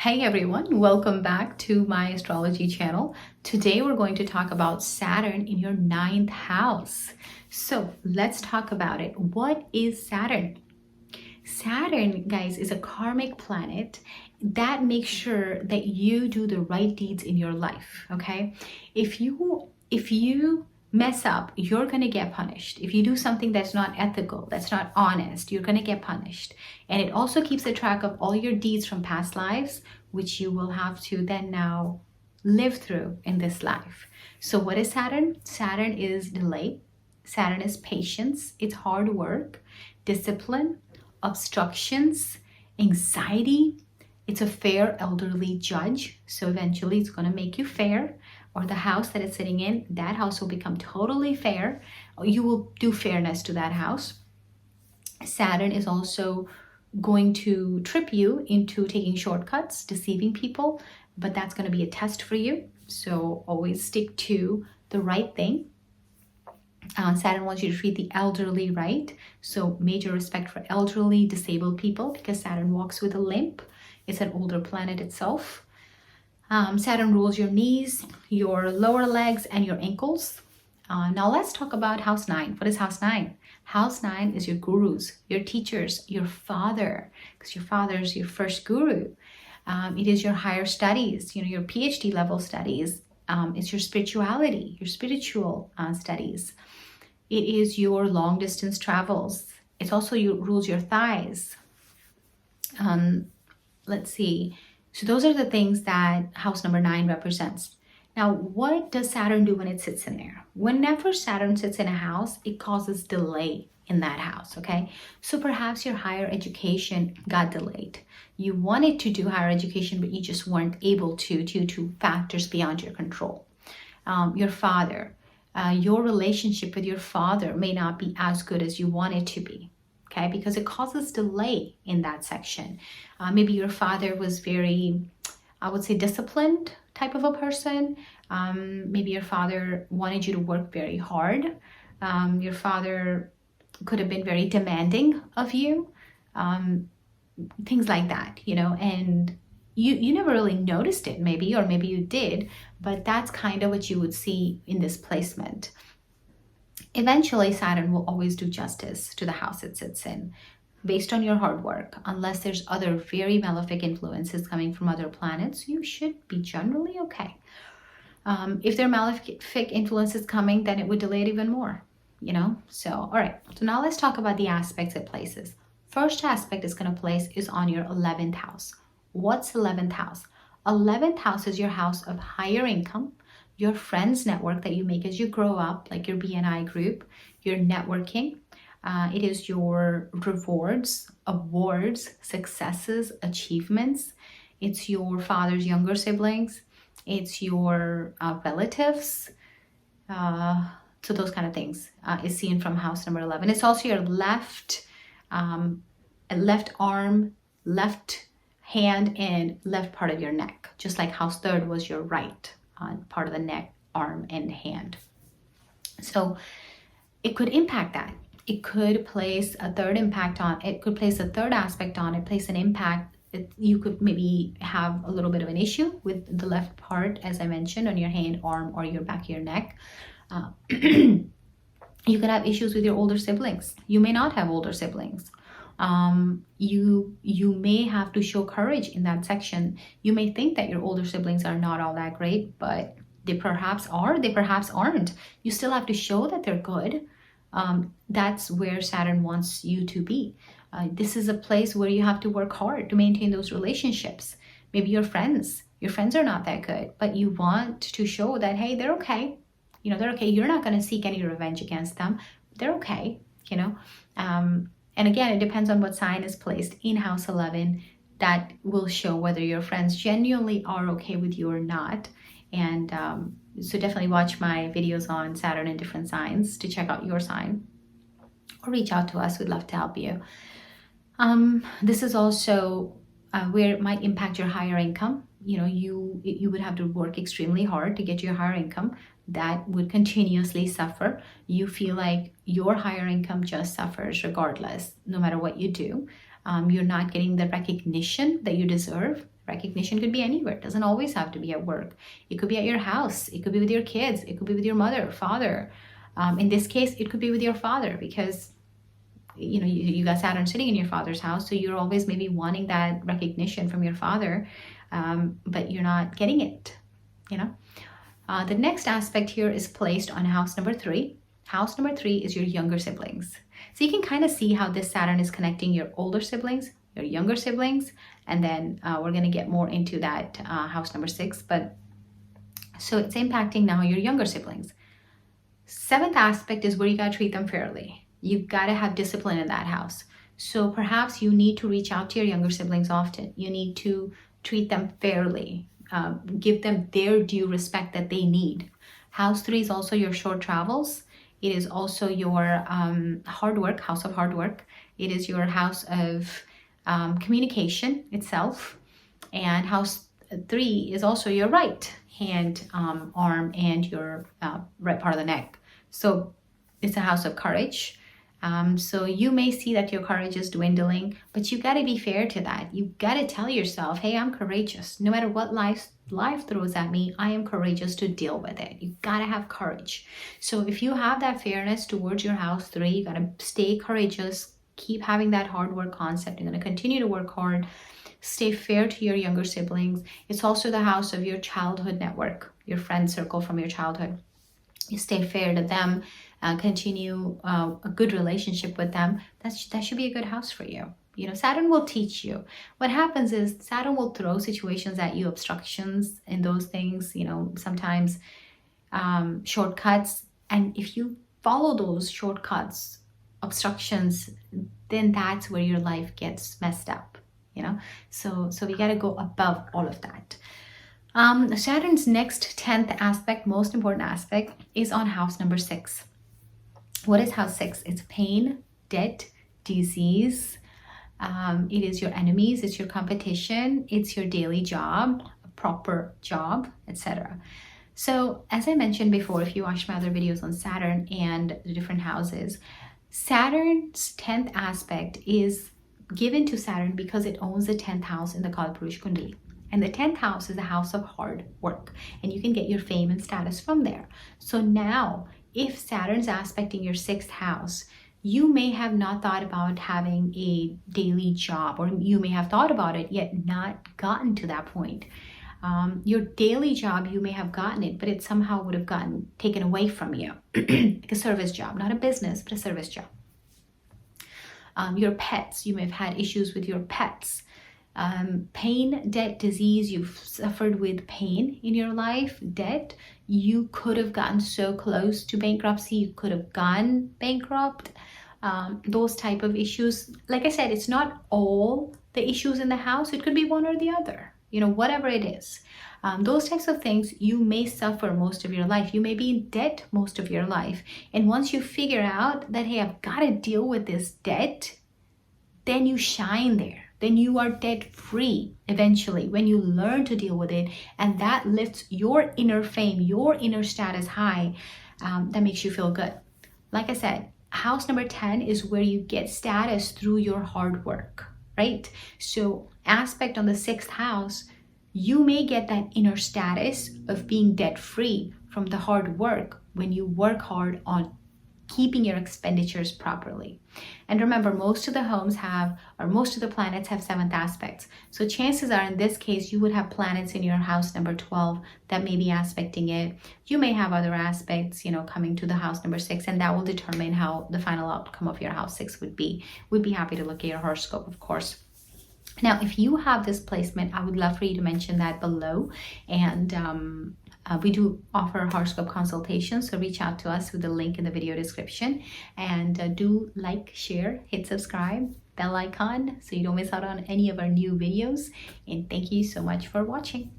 Hey everyone, welcome back to my astrology channel. Today we're going to talk about Saturn in your ninth house. So let's talk about it. What is Saturn? Saturn, guys, is a karmic planet that makes sure that you do the right deeds in your life, okay? If you mess up, you're going to get punished. If you do something that's not ethical, that's not honest, you're going to get punished. And it also keeps a track of all your deeds from past lives, which you will have to then now live through in this life. So what is Saturn? Saturn is delay. Saturn is patience. It's hard work, discipline, obstructions, anxiety. It's a fair elderly judge. So eventually it's going to make you fair, or the house that it's sitting in, that house will become totally fair. You will do fairness to that house. Saturn is also going to trip you into taking shortcuts, deceiving people, but that's going to be a test for you. So always stick to the right thing. Saturn wants you to treat the elderly right. So major respect for elderly, disabled people, because Saturn walks with a limp. It's an older planet itself. Saturn rules your knees, your lower legs, and your ankles. Now let's talk about house 9. What is house 9? House 9 is your gurus, your teachers, your father, because your father is your first guru. It is your higher studies, your PhD level studies. It's your spirituality, your spiritual studies. It is your long distance travels. It's also rules your thighs. Let's see. So those are the things that house number 9 represents. Now, what does Saturn do when it sits in there? Whenever Saturn sits in a house, it causes delay in that house, okay? So perhaps your higher education got delayed. You wanted to do higher education, but you just weren't able to due to factors beyond your control. Your father, your relationship with your father may not be as good as you want it to be, okay? Because it causes delay in that section. Maybe your father was very, I would say, disciplined type of a person. Maybe your father wanted you to work very hard. Your father could have been very demanding of you. Things like that, and you never really noticed it maybe, or maybe you did, but that's kind of what you would see in this placement. Eventually, Saturn will always do justice to the house it sits in based on your hard work. Unless there's other very malefic influences coming from other planets, you should be generally okay. If there are malefic influences coming, then it would delay it even more, So, all right. So now let's talk about the aspects it places. First aspect it's going to place is on your 11th house. What's 11th house? 11th house is your house of higher income, your friends network that you make as you grow up, like your BNI group, your networking. It is your rewards, awards, successes, achievements. It's your father's younger siblings. It's your relatives. So those kind of things is seen from house number 11. It's also your left arm, left hand, and left part of your neck. Just like house 3rd was your right part of the neck, arm, and hand. So it could impact that. It could place a third impact on it, could place a third aspect on it, place an impact. You could maybe have a little bit of an issue with the left part, as I mentioned, on your hand, arm, or your back of your neck. You could have issues with your older siblings. You may not have older siblings. You may have to show courage in that section. You may think that your older siblings are not all that great, but they perhaps are, they perhaps aren't. You still have to show that they're good. That's where Saturn wants you to be. This is a place where you have to work hard to maintain those relationships. Maybe your friends are not that good, but you want to show that, hey, they're okay. They're okay. You're not going to seek any revenge against them. They're okay, And again, it depends on what sign is placed in house 11. That will show whether your friends genuinely are okay with you or not. And so definitely watch my videos on Saturn and different signs to check out your sign, or reach out to us. We'd love to help you. This is also where it might impact your higher income. You would have to work extremely hard to get your higher income. That would continuously suffer. You feel like your higher income just suffers regardless, no matter what you do. You're not getting the recognition that you deserve, Recognition could be anywhere. It doesn't always have to be at work. It could be at your house. It could be with your kids. It could be with your mother, father. In this case, it could be with your father, because you got Saturn sitting in your father's house, so you're always maybe wanting that recognition from your father, but you're not getting it. The next aspect here is placed on house number 3. House number 3 is your younger siblings. So you can kind of see how this Saturn is connecting your older siblings, your younger siblings, and then we're going to get more into that house number 6. But so it's impacting now your younger siblings. 7th aspect is where you got to treat them fairly. You've got to have discipline in that house. So perhaps you need to reach out to your younger siblings often. You need to treat them fairly. Give them their due respect that they need. House 3 is also your short travels. It is also your hard work, house of hard work. It is your house of communication itself. And house 3 is also your right hand, arm, and your right part of the neck. So it's a house of courage. So you may see that your courage is dwindling, but you got to be fair to that. You got to tell yourself, hey, I'm courageous. No matter what life throws at me, I am courageous to deal with it. You got to have courage. So if you have that fairness towards your house 3, you got to stay courageous, keep having that hard work concept. You're going to continue to work hard, stay fair to your younger siblings. It's also the house of your childhood network, your friend circle from your childhood. You stay fair to them, continue a good relationship with them. That should be a good house for you. Saturn will teach you. What happens is Saturn will throw situations at you, obstructions and those things, sometimes shortcuts. And if you follow those shortcuts, obstructions, then that's where your life gets messed up, So we got to go above all of that. Saturn's next 10th aspect, most important aspect, is on house number 6. What is house 6? It's pain, debt, disease. It is your enemies. It's your competition. It's your daily job, a proper job, etc. So as I mentioned before, if you watched my other videos on Saturn and the different houses, Saturn's 10th aspect is given to Saturn because it owns the 10th house in the Kalpurush Kundali. And the 10th house is a house of hard work, and you can get your fame and status from there. So now, if Saturn's aspecting your 6th house, you may have not thought about having a daily job, or you may have thought about it yet not gotten to that point. Your daily job, you may have gotten it, but it somehow would have gotten taken away from you. Like a service job, not a business, but a service job. Your pets, you may have had issues with your pets. Pain, debt, disease, you've suffered with pain in your life, debt. You could have gotten so close to bankruptcy, you could have gone bankrupt. Those type of issues. Like I said, it's not all the issues in the house. It could be one or the other, whatever it is. Those types of things, you may suffer most of your life. You may be in debt most of your life. And once you figure out that, hey, I've got to deal with this debt, then you shine there. Then you are debt free eventually when you learn to deal with it. And that lifts your inner fame, your inner status high. That makes you feel good. Like I said, house number 10 is where you get status through your hard work, right? So aspect on the 6th house, you may get that inner status of being debt free from the hard work when you work hard on keeping your expenditures properly. And remember, most of the homes have, or most of the planets have 7th aspects. So chances are in this case, you would have planets in your house number 12 that may be aspecting it. You may have other aspects, coming to the house number 6, and that will determine how the final outcome of your house 6 would be. We'd be happy to look at your horoscope, of course. Now, if you have this placement, I would love for you to mention that below. And we do offer horoscope consultations, so reach out to us with the link in the video description. And do like, share, hit subscribe, bell icon, so you don't miss out on any of our new videos. And thank you so much for watching.